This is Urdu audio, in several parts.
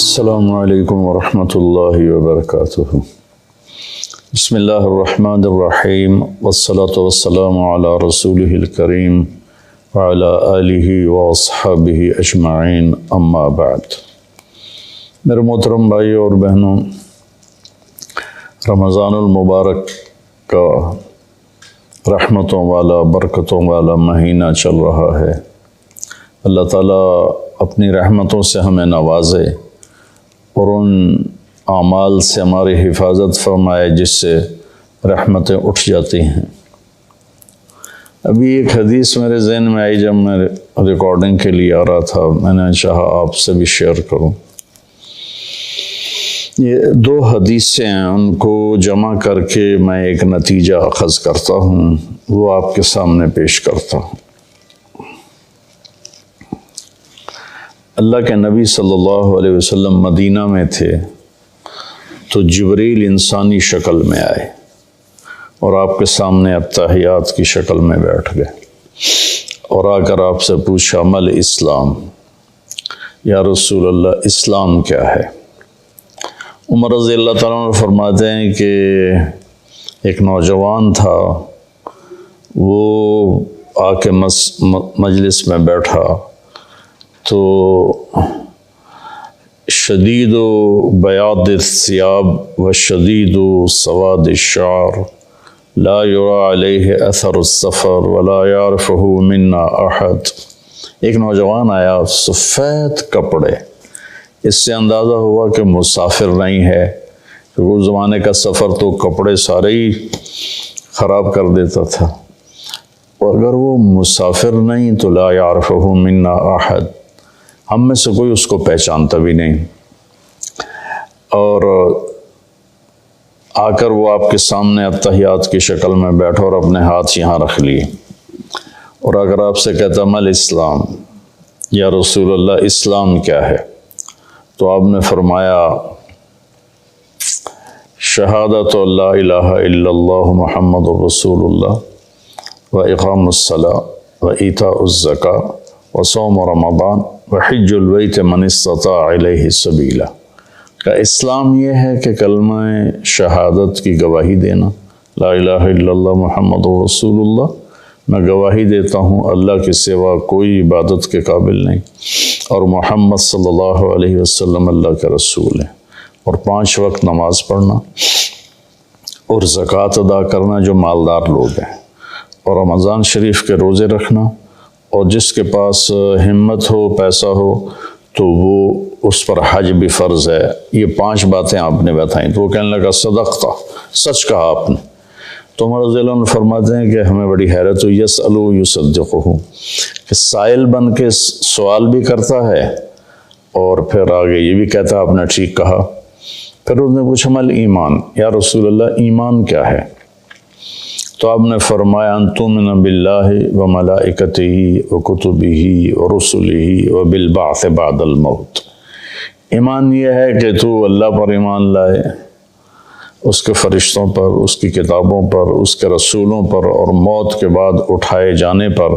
السلام علیکم ورحمۃ اللہ وبرکاتہ۔ بسم اللہ الرحمن الرحیم والصلاة والسلام علی رسولہ الکریم وعلی آلہ واصحابہ اجمعین، اما بعد۔ میرے محترم بھائیوں اور بہنوں، رمضان المبارک کا رحمتوں والا برکتوں والا مہینہ چل رہا ہے۔ اللہ تعالیٰ اپنی رحمتوں سے ہمیں نوازے اور ان اعمال سے ہماری حفاظت فرمائے جس سے رحمتیں اٹھ جاتی ہیں۔ ابھی ایک حدیث میرے ذہن میں آئی جب میں ریکارڈنگ کے لیے آ رہا تھا، میں نے چاہا آپ سے بھی شیئر کروں۔ یہ دو حدیثیں ہیں، ان کو جمع کر کے میں ایک نتیجہ اخذ کرتا ہوں، وہ آپ کے سامنے پیش کرتا ہوں۔ اللہ کے نبی صلی اللہ علیہ وسلم مدینہ میں تھے تو جبریل انسانی شکل میں آئے اور آپ کے سامنے اتحیات کی شکل میں بیٹھ گئے اور آ کر آپ سے پوچھا مل اسلام، یا رسول اللہ اسلام کیا ہے؟ عمر رضی اللہ تعالیٰ عنہ فرماتے ہیں کہ ایک نوجوان تھا، وہ آ کے مجلس میں بیٹھا تو شدید بیاض الثياب وشدید سواد الشعر لا يرى عليه اثر السفر ولا يعرفه منا احد۔ ایک نوجوان آیا، سفید کپڑے، اس سے اندازہ ہوا کہ مسافر نہیں ہے، کیونکہ اس زمانے کا سفر تو کپڑے سارے ہی خراب کر دیتا تھا، اور اگر وہ مسافر نہیں تو لا يعرفه منا احد، ہم میں سے کوئی اس کو پہچانتا بھی نہیں۔ اور آ کر وہ آپ کے سامنے اتحیات کی شکل میں بیٹھا اور اپنے ہاتھ یہاں رکھ لیے، اور اگر آپ سے کہتا مل اسلام، یا رسول اللہ اسلام کیا ہے، تو آپ نے فرمایا شہادت لا الہ الا اللہ محمد رسول اللہ و اقام الصلاۃ و ایتاء الزکاۃ و صوم رمضان وحج البیت من استطاع الیہ سبیلا۔ کا اسلام یہ ہے کہ کلمہ شہادت کی گواہی دینا، لا الہ الا اللہ محمد رسول اللہ، میں گواہی دیتا ہوں اللہ کے سوا کوئی عبادت کے قابل نہیں، اور محمد صلی اللہ علیہ وسلم اللہ کے رسول ہیں، اور 5 وقت نماز پڑھنا اور زکوٰۃ ادا کرنا جو مالدار لوگ ہیں، اور رمضان شریف کے روزے رکھنا، اور جس کے پاس ہمت ہو پیسہ ہو تو وہ اس پر حج بھی فرض ہے۔ یہ 5 باتیں آپ نے بتائیں تو وہ کہنے لگا صدقتا، سچ کہا آپ نے۔ تو عمر رضی اللہ عنہ فرماتے ہیں کہ ہمیں بڑی حیرت ہوئی، یسألو یصدقہ، کہ سائل بن کے سوال بھی کرتا ہے اور پھر آگے یہ بھی کہتا ہے آپ نے ٹھیک کہا۔ پھر اس نے پوچھا مل ایمان، یا رسول اللہ ایمان کیا ہے؟ تو آپ نے فرمایا ان تؤمن باللہ وملائکتہ وکتبہ ورسلہ وبالبعث بعد الموت۔ ایمان یہ ہے کہ تو اللہ پر ایمان لائے، اس کے فرشتوں پر، اس کی کتابوں پر، اس کے رسولوں پر، اور موت کے بعد اٹھائے جانے پر،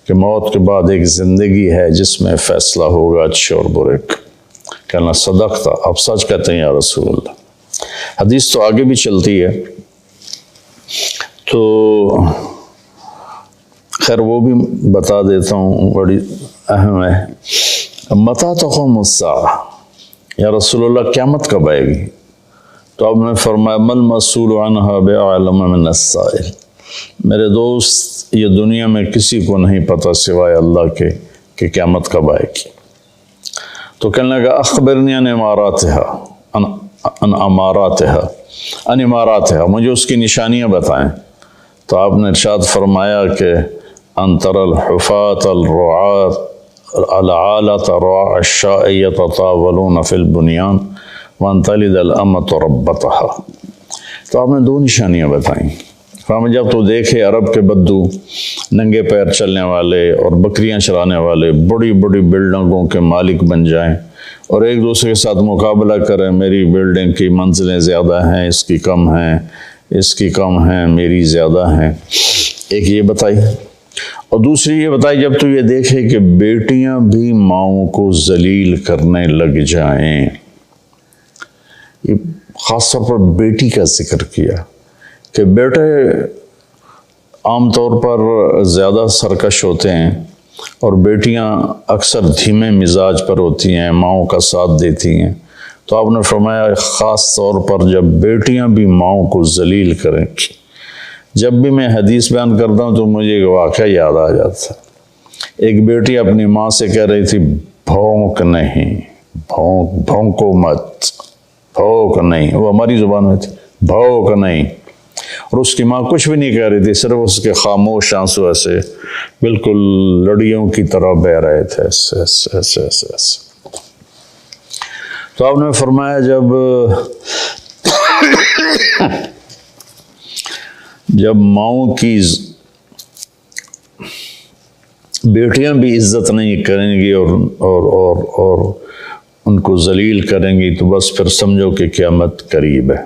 کہ موت کے بعد ایک زندگی ہے جس میں فیصلہ ہوگا اچھے اور برے کا۔ کہنا صدقتا، آپ سچ کہتے ہیں یا رسول اللہ۔ حدیث تو آگے بھی چلتی ہے، تو خیر وہ بھی بتا دیتا ہوں، بڑی اہم ہے۔ متی تقوم الساعہ، یا رسول اللہ قیامت کب آئے گی؟ تو آپ نے فرمایا مل مسئول عنہا بعلم من السائل، میرے دوست یہ دنیا میں کسی کو نہیں پتہ سوائے اللہ کے کہ قیامت کب آئے گی۔ تو کہنے لگا اخبرنی عن اماراتها، مجھے اس کی نشانیاں بتائیں۔ تو آپ نے ارشاد فرمایا کہ ان تری الحفاة الرعاة العالة رعاء الشاء يتطاولون في البنيان وان تلد الامة ربتها۔ تو آپ نے 2 نشانیاں بتائیں۔ فرمایا جب تو دیکھے عرب کے بدو ننگے پیر چلنے والے اور بکریاں چرانے والے بڑی بڑی بلڈنگوں کے مالک بن جائیں اور ایک دوسرے کے ساتھ مقابلہ کریں، میری بلڈنگ کی منزلیں زیادہ ہیں، اس کی کم ہیں، اس کی کم ہیں، میری زیادہ ہیں، ایک یہ بتائی۔ اور دوسری یہ بتائی جب تو یہ دیکھے کہ بیٹیاں بھی ماؤں کو ذلیل کرنے لگ جائیں، یہ خاص طور پر بیٹی کا ذکر کیا کہ بیٹے عام طور پر زیادہ سرکش ہوتے ہیں اور بیٹیاں اکثر دھیمے مزاج پر ہوتی ہیں، ماؤں کا ساتھ دیتی ہیں۔ تو آپ نے فرمایا خاص طور پر جب بیٹیاں بھی ماؤں کو ذلیل کریں۔ جب بھی میں حدیث بیان کرتا ہوں تو مجھے ایک واقعہ یاد آ جاتا ہے۔ ایک بیٹی اپنی ماں سے کہہ رہی تھی بھونک نہیں، بھونکو مت، بھونک نہیں، وہ ہماری زبان میں تھی بھونک نہیں، اور اس کی ماں کچھ بھی نہیں کہہ رہی تھی، صرف اس کے خاموش آنسو ایسے بالکل لڑیوں کی طرح بہہ رہے تھے ایسے ایسے ایسے ایسے ایسے۔ تو آپ نے فرمایا جب ماؤں کی بیٹیاں بھی عزت نہیں کریں گی اور ان کو ذلیل کریں گی تو بس پھر سمجھو کہ قیامت قریب ہے۔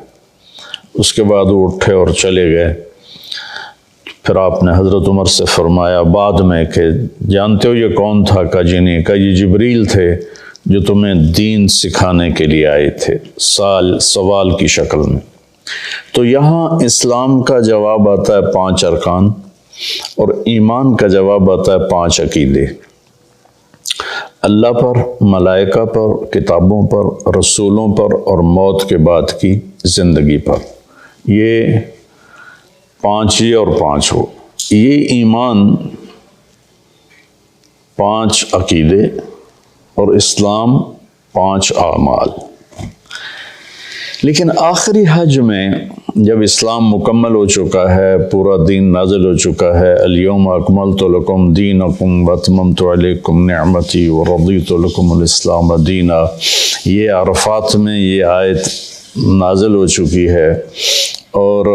اس کے بعد وہ اٹھے اور چلے گئے۔ پھر آپ نے حضرت عمر سے فرمایا بعد میں کہ جانتے ہو یہ کون تھا؟ کہا جی نہیں۔ کہا یہ جبریل تھے جو تمہیں دین سکھانے کے لیے آئے تھے، سوال کی شکل میں۔ تو یہاں اسلام کا جواب آتا ہے 5 ارکان، اور ایمان کا جواب آتا ہے 5 عقیدے، اللہ پر، ملائکہ پر، کتابوں پر، رسولوں پر، اور موت کے بعد کی زندگی پر۔ یہ 5 یہ اور 5 ہو، یہ ایمان، 5 عقیدے، اور اسلام 5 اعمال۔ لیکن آخری حج میں جب اسلام مکمل ہو چکا ہے، پورا دین نازل ہو چکا ہے، الیوم اکملت لکم دینکم واتممت علیکم نعمتی ورضیت لکم الاسلام دینا، یہ عرفات میں یہ آیت نازل ہو چکی ہے اور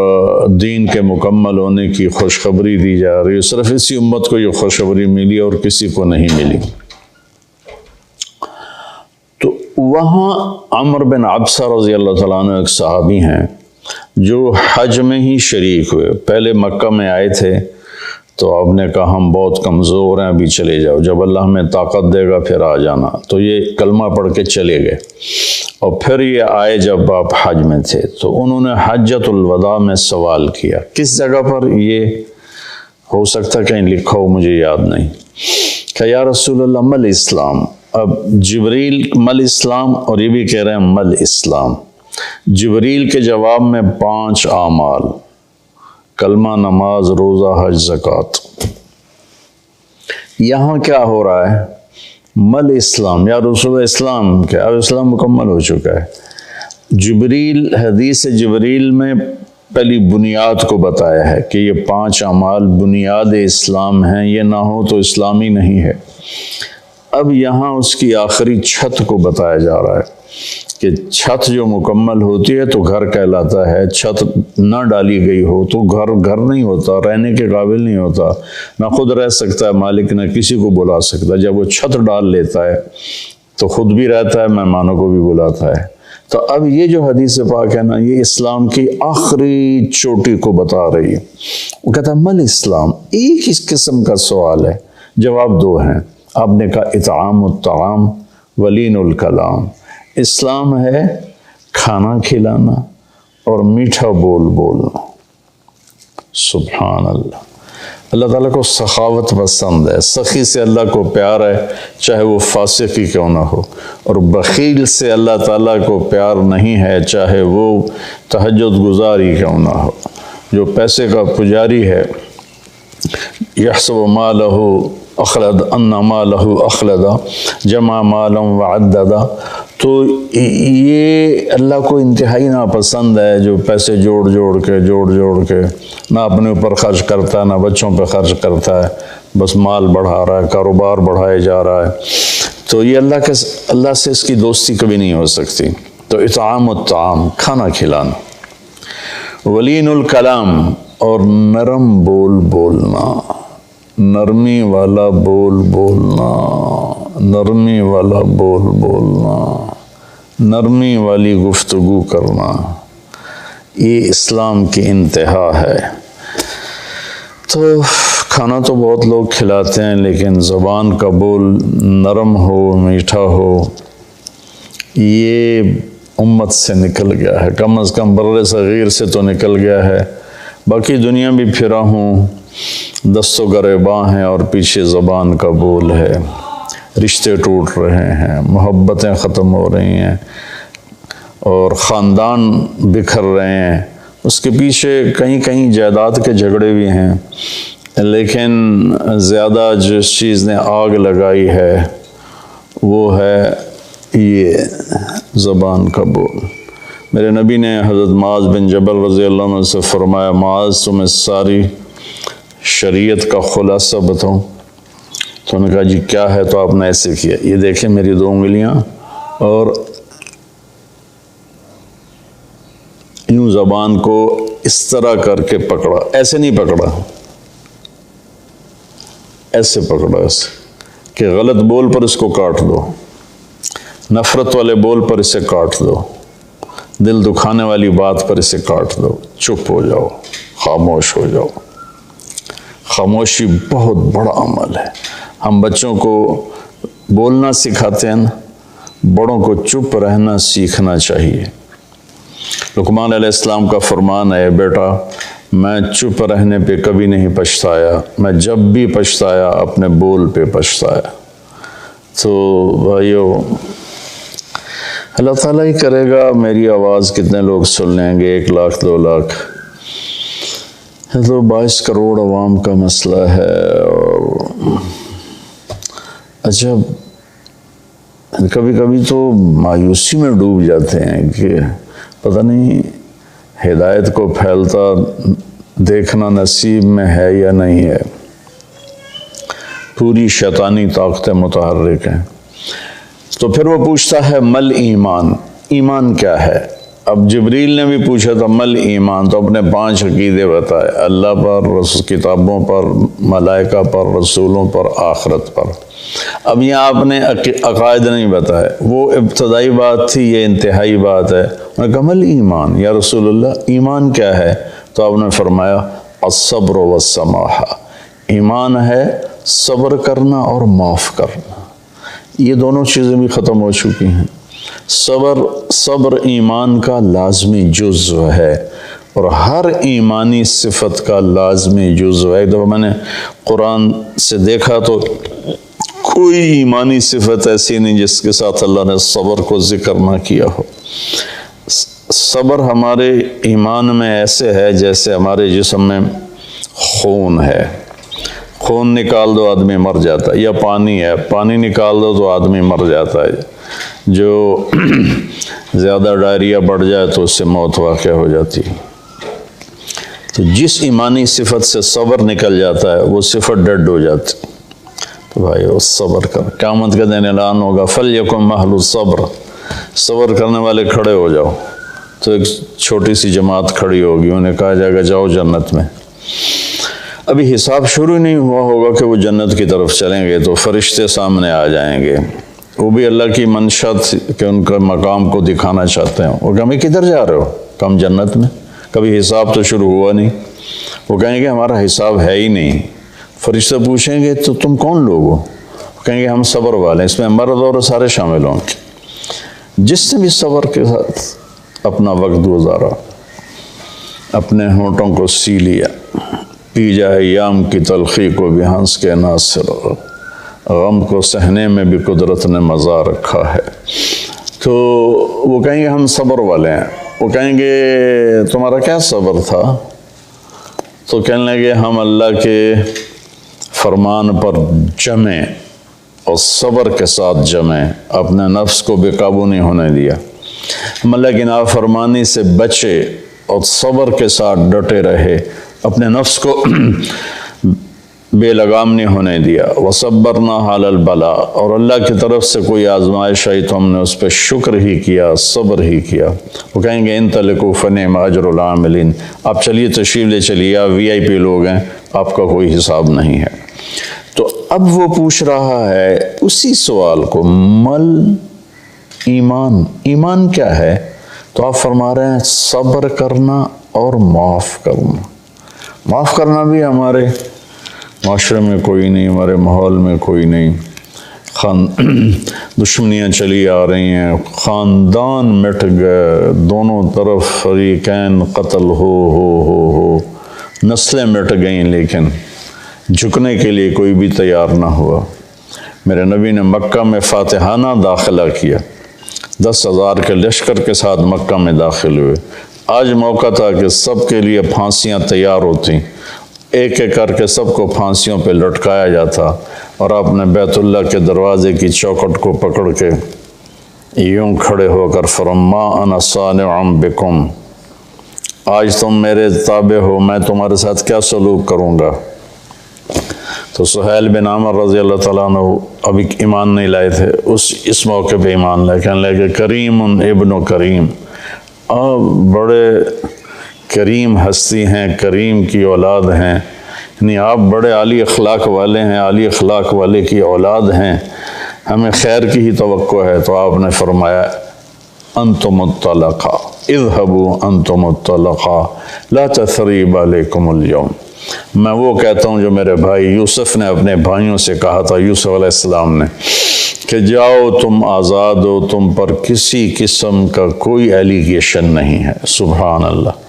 دین کے مکمل ہونے کی خوشخبری دی جا رہی ہے۔ صرف اسی امت کو یہ خوشخبری ملی اور کسی کو نہیں ملی۔ تو وہاں عمر بن عبسہ رضی اللہ تعالیٰ عنہ ایک صحابی ہیں جو حج میں ہی شریک ہوئے۔ پہلے مکہ میں آئے تھے تو آپ نے کہا ہم بہت کمزور ہیں، ابھی چلے جاؤ، جب اللہ ہمیں طاقت دے گا پھر آ جانا۔ تو یہ کلمہ پڑھ کے چلے گئے، اور پھر یہ آئے جب آپ حج میں تھے تو انہوں نے حجۃ الوداع میں سوال کیا۔ کس جگہ پر یہ ہو سکتا کہیں لکھا ہو، مجھے یاد نہیں، کہ یا رسول اللہ مل اسلام۔ اب جبریل مل اسلام، اور یہ بھی کہہ رہے ہیں مل اسلام۔ جبریل کے جواب میں 5 اعمال، کلمہ، نماز، روزہ، حج، زکوٰۃ۔ یہاں کیا ہو رہا ہے؟ مل اسلام، یا رسول اسلام کیا؟ اب اسلام مکمل ہو چکا ہے۔ جبریل، حدیث جبریل میں پہلی بنیاد کو بتایا ہے کہ یہ 5 اعمال بنیاد اسلام ہیں، یہ نہ ہو تو اسلامی نہیں ہے۔ اب یہاں اس کی آخری چھت کو بتایا جا رہا ہے کہ چھت جو مکمل ہوتی ہے تو گھر کہلاتا ہے، چھت نہ ڈالی گئی ہو تو گھر نہیں ہوتا، رہنے کے قابل نہیں ہوتا، نہ خود رہ سکتا ہے مالک، نہ کسی کو بلا سکتا۔ جب وہ چھت ڈال لیتا ہے تو خود بھی رہتا ہے، مہمانوں کو بھی بلاتا ہے۔ تو اب یہ جو حدیث پاک ہے نا، یہ اسلام کی آخری چوٹی کو بتا رہی ہے۔ وہ کہتا ہے مل اسلام، ایک اس قسم کا سوال ہے، جواب 2 ہیں۔ آپ نے کہا اطعام الطعام ولین الکلام، اسلام ہے کھانا کھلانا اور میٹھا بول بولنا۔ سبحان اللہ۔ اللہ تعالیٰ کو سخاوت پسند ہے، سخی سے اللہ کو پیار ہے، چاہے وہ فاسق ہی کیوں نہ ہو، اور بخیل سے اللہ تعالیٰ کو پیار نہیں ہے، چاہے وہ تہجد گزار ہی کیوں نہ ہو۔ جو پیسے کا پجاری ہے، یحسب مالہ اخلد ان مالہ اخلدا جمع مالا وعددا، تو یہ اللہ کو انتہائی ناپسند ہے جو پیسے جوڑ جوڑ کے نہ اپنے اوپر خرچ کرتا ہے، نہ بچوں پہ خرچ کرتا ہے، بس مال بڑھا رہا ہے، کاروبار بڑھائے جا رہا ہے۔ تو یہ اللہ سے اس کی دوستی کبھی نہیں ہو سکتی۔ تو اطعام الطعام، کھانا کھلانا، ولین الکلام، اور نرم بول بولنا، نرمی والا بول بولنا، نرمی والا بول بولنا، نرمی والی گفتگو کرنا، یہ اسلام کی انتہا ہے۔ تو کھانا تو بہت لوگ کھلاتے ہیں، لیکن زبان کا بول نرم ہو، میٹھا ہو، یہ امت سے نکل گیا ہے، کم از کم بر صغیر سے تو نکل گیا ہے، باقی دنیا بھی پھرا ہوں، دست و گریباں ہیں اور پیچھے زبان کا بول ہے، رشتے ٹوٹ رہے ہیں، محبتیں ختم ہو رہی ہیں اور خاندان بکھر رہے ہیں، اس کے پیچھے کہیں کہیں جائیداد کے جھگڑے بھی ہیں، لیکن زیادہ جس چیز نے آگ لگائی ہے وہ ہے یہ زبان کا بول۔ میرے نبی نے حضرت معاذ بن جبل رضی اللہ عنہ سے فرمایا، معاذ تمہیں ساری شریعت کا خلاصہ بتاؤں؟ تو انہوں نے کہا جی کیا ہے؟ تو آپ نے ایسے کیا، یہ دیکھیں میری 2 انگلیاں، اور یوں زبان کو اس طرح کر کے پکڑا، ایسے نہیں پکڑا، ایسے پکڑا، ایسے کہ غلط بول پر اس کو کاٹ دو، نفرت والے بول پر اسے کاٹ دو، دل دکھانے والی بات پر اسے کاٹ دو، چپ ہو جاؤ، خاموش ہو جاؤ۔ خاموشی بہت بڑا عمل ہے۔ ہم بچوں کو بولنا سکھاتے ہیں نا، بڑوں کو چپ رہنا سیکھنا چاہیے۔ لقمان علیہ السلام کا فرمان ہے، بیٹا میں چپ رہنے پہ کبھی نہیں پچھتایا، میں جب بھی پچھتایا اپنے بول پہ پچھتایا۔ تو بھائیو، اللہ تعالیٰ ہی کرے گا میری آواز کتنے لوگ سن لیں گے، 1 لاکھ 2 لاکھ، تو 22 کروڑ عوام کا مسئلہ ہے۔ اور اچھا کبھی کبھی تو مایوسی میں ڈوب جاتے ہیں کہ پتہ نہیں ہدایت کو پھیلتا دیکھنا نصیب میں ہے یا نہیں ہے، پوری شیطانی طاقتیں متحرک ہیں۔ تو پھر وہ پوچھتا ہے مل ایمان، ایمان کیا ہے؟ اب جبریل نے بھی پوچھا تھا مل ایمان، تو اپنے 5 عقیدے بتائے، اللہ پر، کتابوں پر، ملائکہ پر، رسولوں پر، آخرت پر۔ اب یہاں آپ نے عقائد نہیں بتائے، وہ ابتدائی بات تھی، یہ انتہائی بات ہے۔ انہوں نے کہا مل ایمان یا رسول اللہ، ایمان کیا ہے؟ تو آپ نے فرمایا الصبر والسماحہ، ایمان ہے صبر کرنا اور معاف کرنا۔ یہ دونوں چیزیں بھی ختم ہو چکی ہیں۔ صبر ایمان کا لازمی جزو ہے، اور ہر ایمانی صفت کا لازمی جزو ہے۔ ایک دفعہ میں نے قرآن سے دیکھا تو کوئی ایمانی صفت ایسی نہیں جس کے ساتھ اللہ نے صبر کو ذکر نہ کیا ہو۔ صبر ہمارے ایمان میں ایسے ہے جیسے ہمارے جسم میں خون ہے، خون نکال دو آدمی مر جاتا ہے، یا پانی ہے، پانی نکال دو تو آدمی مر جاتا ہے، جو زیادہ ڈائریا بڑھ جائے تو اس سے موت واقع ہو جاتی ہے۔ تو جس ایمانی صفت سے صبر نکل جاتا ہے وہ صفت ڈیڈ ہو جاتی۔ تو بھائی وہ صبر کر، قیامت کا دن اعلان ہوگا فَلْيَكُنْ مَحْلُ الصَّبْرِ، صبر کرنے والے کھڑے ہو جاؤ۔ تو ایک چھوٹی سی جماعت کھڑی ہوگی، انہیں کہا جائے گا جاؤ جنت میں۔ ابھی حساب شروع نہیں ہوا ہوگا کہ وہ جنت کی طرف چلیں گے، تو فرشتے سامنے آ جائیں گے، وہ بھی اللہ کی منشا کہ ان کا مقام کو دکھانا چاہتے ہیں۔ وہ کہیں کدھر جا رہے ہو؟ کم جنت میں، کبھی حساب تو شروع ہوا نہیں۔ وہ کہیں گے ہمارا حساب ہے ہی نہیں۔ فرشتے پوچھیں گے تو تم کون لوگ ہو؟ کہیں گے ہم صبر والے ہیں، اس میں مرد اور سارے شامل ہوں گے۔ جس نے بھی صبر کے ساتھ اپنا وقت گزارا، اپنے ہونٹوں کو سی لیا، پی جائے ایام کی تلخی کو بھی ہنس کے ناصر، غم کو سہنے میں بھی قدرت نے مزہ رکھا ہے، تو وہ کہیں گے ہم صبر والے ہیں۔ وہ کہیں گے تمہارا کیا صبر تھا؟ تو کہنے لگے ہم اللہ کے فرمان پر جمیں اور صبر کے ساتھ جمیں، اپنے نفس کو بے قابو نہیں ہونے دیا، ہم اللہ کی نافرمانی سے بچے اور صبر کے ساتھ ڈٹے رہے، اپنے نفس کو بے لگام نہیں ہونے دیا۔ وَصَبَّرْنَا عَلَى الْبَلَاءِ، اور اللہ کی طرف سے کوئی آزمائش آئی تو ہم نے اس پہ شکر ہی کیا، صبر ہی کیا۔ وہ کہیں گے انطلقوا فنعم اجر العاملین، آپ چلیے تشریف لے چلیے، آپ VIP لوگ ہیں، آپ کا کوئی حساب نہیں ہے۔ تو اب وہ پوچھ رہا ہے اسی سوال کو، مل ایمان، ایمان کیا ہے؟ تو آپ فرما رہے ہیں صبر کرنا اور معاف کرنا۔ معاف کرنا بھی ہمارے معاشرے میں کوئی نہیں، ہمارے ماحول میں کوئی نہیں، دشمنیاں چلی آ رہی ہیں، خاندان مٹ گئے، دونوں طرف فریقین قتل ہو، نسلیں مٹ گئیں، لیکن جھکنے کے لیے کوئی بھی تیار نہ ہوا۔ میرے نبی نے مکہ میں فاتحانہ داخلہ کیا، 10,000 کے لشکر کے ساتھ مکہ میں داخل ہوئے۔ آج موقع تھا کہ سب کے لیے پھانسیاں تیار ہوتی، ایک ایک کر کے سب کو پھانسیوں پہ لٹکایا جاتا، اور آپ نے بیت اللہ کے دروازے کی چوکھٹ کو پکڑ کے یوں کھڑے ہو کر فرما انا صانع بکم، آج تم میرے تابع ہو، میں تمہارے ساتھ کیا سلوک کروں گا۔ تو سہیل بن عامر رضی اللہ تعالیٰ عنہ ابھی ایمان نہیں لائے تھے، اس موقع پہ ایمان لائے، کہنے لگے کریم ابن کریم، آپ بڑے کریم ہستی ہیں، کریم کی اولاد ہیں، یعنی آپ بڑے عالی اخلاق والے ہیں، عالی اخلاق والے کی اولاد ہیں، ہمیں خیر کی ہی توقع ہے۔ تو آپ نے فرمایا انتم الطلقاء اذهبوا انتم الطلقاء لا تثریب علیکم اليوم۔ میں وہ کہتا ہوں جو میرے بھائی یوسف نے اپنے بھائیوں سے کہا تھا، یوسف علیہ السلام نے، کہ جاؤ تم آزاد ہو، تم پر کسی قسم کا کوئی ایلیگیشن نہیں ہے۔ سبحان اللہ۔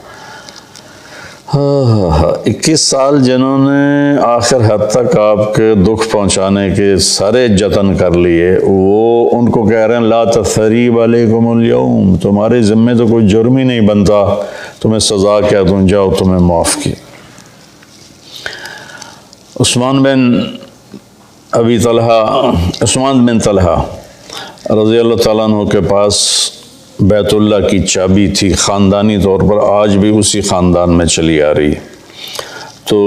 21 سال جنہوں نے آخر حد تک آپ کے دکھ پہنچانے کے سارے جتن کر لیے، وہ ان کو کہہ رہے ہیں لا تثریب علیکم اليوم، تمہارے ذمے تو کوئی جرم ہی نہیں بنتا، تمہیں سزا کیا دوں، جاؤ تمہیں معاف کی۔ عثمان بن طلحہ رضی اللہ تعالیٰ عنہ کے پاس بیت اللہ کی چابی تھی، خاندانی طور پر آج بھی اسی خاندان میں چلی آ رہی۔ تو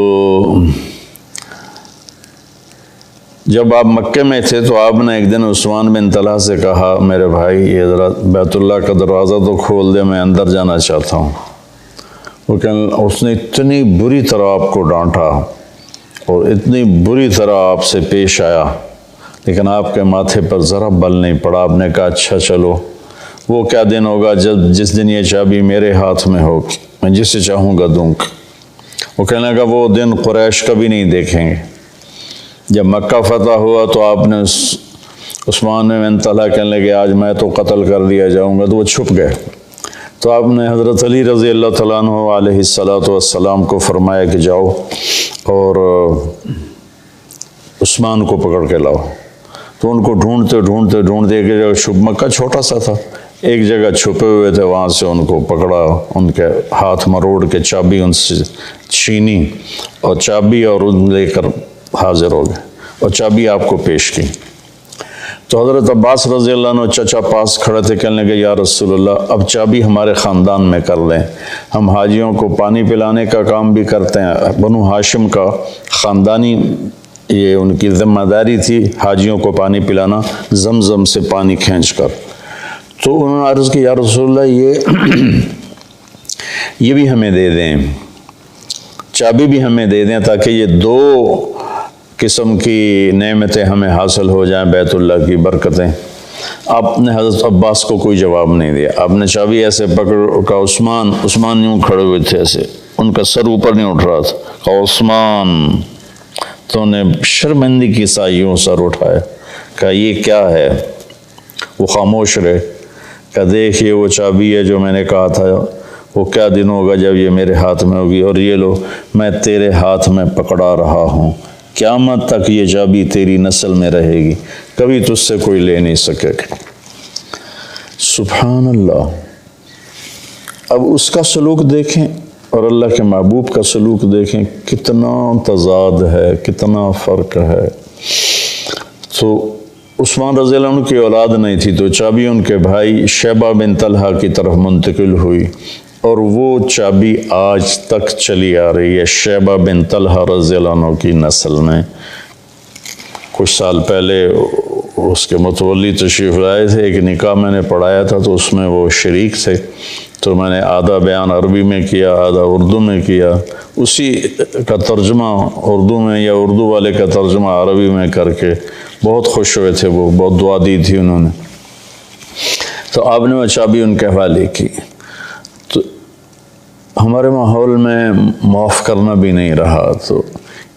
جب آپ مکے میں تھے تو آپ نے ایک دن عثمان بن طلحہ سے کہا میرے بھائی یہ ذرا بیت اللہ کا دروازہ تو کھول دے، میں اندر جانا چاہتا ہوں۔ اس نے اتنی بری طرح آپ کو ڈانٹا اور اتنی بری طرح آپ سے پیش آیا، لیکن آپ کے ماتھے پر ذرا بل نہیں پڑا۔ آپ نے کہا اچھا چلو، وہ کیا دن ہوگا جس دن یہ چابی میرے ہاتھ میں ہوگی، میں جسے چاہوں گا دوں گا۔ وہ کہنے لگا وہ دن قریش کبھی نہیں دیکھیں گے۔ جب مکہ فتح ہوا تو آپ نے عثمان بن طلحہ کہنے لگے آج میں تو قتل کر دیا جاؤں گا، تو وہ چھپ گئے۔ تو آپ نے حضرت علی رضی اللہ تعالیٰ عنہ علیہ السلام کو فرمایا کہ جاؤ اور عثمان کو پکڑ کے لاؤ۔ تو ان کو ڈھونڈتے ایک جگہ مکہ چھوٹا سا تھا، ایک جگہ چھپے ہوئے تھے، وہاں سے ان کو پکڑا، ان کے ہاتھ مروڑ کے چابی ان سے چھینی، اور چابی اور ان لے کر حاضر ہو گئے اور چابی آپ کو پیش کی۔ تو حضرت عباس رضی اللہ عنہ چچا پاس کھڑے تھے، کہنے لگے یا رسول اللہ اب چابی ہمارے خاندان میں کر لیں، ہم حاجیوں کو پانی پلانے کا کام بھی کرتے ہیں، بنو ہاشم کا خاندانی یہ ان کی ذمہ داری تھی حاجیوں کو پانی پلانا، زمزم سے پانی کھینچ کر۔ تو انہوں نے عرض کی یا رسول اللہ یہ بھی ہمیں دے دیں، چابی بھی ہمیں دے دیں تاکہ یہ دو قسم کی نعمتیں ہمیں حاصل ہو جائیں، بیت اللہ کی برکتیں۔ آپ نے حضرت عباس کو کوئی جواب نہیں دیا، آپ نے چابی ایسے پکڑ کا عثمان یوں کھڑے ہوئے تھے، ایسے ان کا سر اوپر نہیں اٹھ رہا تھا، کہا عثمان، تو نے شرمندگی کی سا یوں سر اٹھایا، کہا یہ کیا ہے؟ وہ خاموش رہے، کہا دیکھ یہ وہ چابی ہے جو میں نے کہا تھا، وہ کیا دن ہوگا جب یہ میرے ہاتھ میں ہوگی، اور یہ لو میں تیرے ہاتھ میں پکڑا رہا ہوں، قیامت تک یہ چابی تیری نسل میں رہے گی، کبھی تجھ سے کوئی لے نہیں سکے گا۔ سبحان اللہ۔ اب اس کا سلوک دیکھیں اور اللہ کے محبوب کا سلوک دیکھیں، کتنا تضاد ہے، کتنا فرق ہے۔ تو عثمان رضی اللہ عنہ کی اولاد نہیں تھی، تو چابی ان کے بھائی شیبہ بن طلحہ کی طرف منتقل ہوئی، اور وہ چابی آج تک چلی آ رہی ہے شیبہ بن طلحہ رضی اللہ عنہ کی نسل میں۔ کچھ سال پہلے اس کے متولی تشریف لائے تھے، ایک نکاح میں نے پڑھایا تھا تو اس میں وہ شریک تھے، تو میں نے آدھا بیان عربی میں کیا، آدھا اردو میں کیا، اسی کا ترجمہ اردو میں یا اردو والے کا ترجمہ عربی میں کر کے بہت خوش ہوئے تھے، وہ بہت دعا دی تھی انہوں نے۔ تو آپ نے وہ چابی ان کے حوالے کی۔ تو ہمارے ماحول میں معاف کرنا بھی نہیں رہا، تو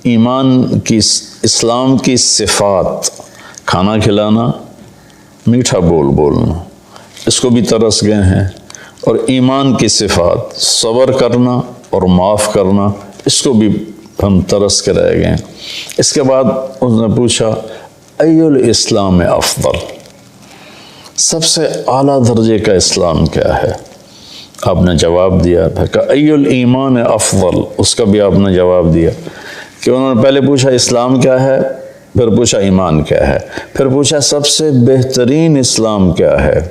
ایمان کی، اسلام کی صفات کھانا کھلانا، میٹھا بولنا، اس کو بھی ترس گئے ہیں۔ اور ایمان کی صفات، صبر کرنا اور معاف کرنا، اس کو بھی ہم ترس کے رہ گئے ہیں۔ اس کے بعد اس نے پوچھا ای الاسلام افضل، سب سے اعلیٰ درجے کا اسلام کیا ہے؟ آپ نے جواب دیا تھا کہ ای الایمان افضل، اس کا بھی آپ نے جواب دیا کہ انہوں نے پہلے پوچھا اسلام کیا ہے، پھر پوچھا ایمان کیا ہے، پھر پوچھا سب سے بہترین اسلام کیا ہے؟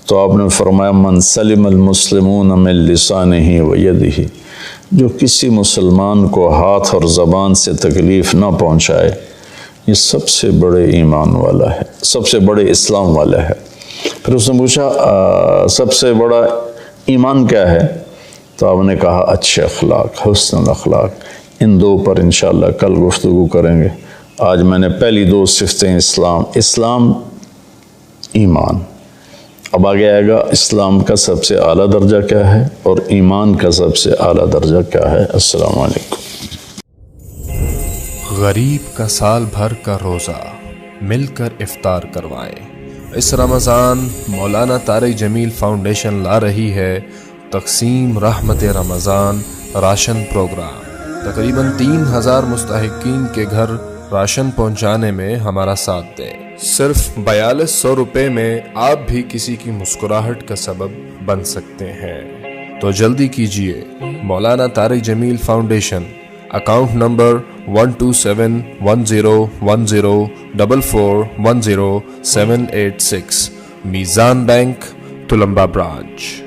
تو آپ نے فرمایا من سلم المسلمون من لسانہ و یدہ، جو کسی مسلمان کو ہاتھ اور زبان سے تکلیف نہ پہنچائے، یہ سب سے بڑے ایمان والا ہے، سب سے بڑے اسلام والا ہے۔ پھر اس نے پوچھا سب سے بڑا ایمان کیا ہے؟ تو آپ نے کہا اچھے اخلاق، حسن الاخلاق۔ ان دو پر انشاءاللہ کل گفتگو کریں گے۔ آج میں نے پہلی دو صفتیں اسلام ایمان، اب آگے آئے گا اسلام کا سب سے اعلیٰ درجہ کیا ہے اور ایمان کا سب سے اعلیٰ درجہ کیا ہے۔ السلام علیکم۔ غریب کا سال بھر کا روزہ، مل کر افطار کروائیں۔ اس رمضان مولانا طارق جمیل فاؤنڈیشن لا رہی ہے تقسیم رحمت رمضان راشن پروگرام۔ تقریباً 3000 مستحقین کے گھر راشن پہنچانے میں ہمارا ساتھ دیں۔ صرف 4200 روپے میں آپ بھی کسی کی مسکراہٹ کا سبب بن سکتے ہیں، تو جلدی کیجیے۔ مولانا طارق جمیل فاؤنڈیشن، اکاؤنٹ نمبر 127101044100786، میزان بینک، تلمبا برانچ۔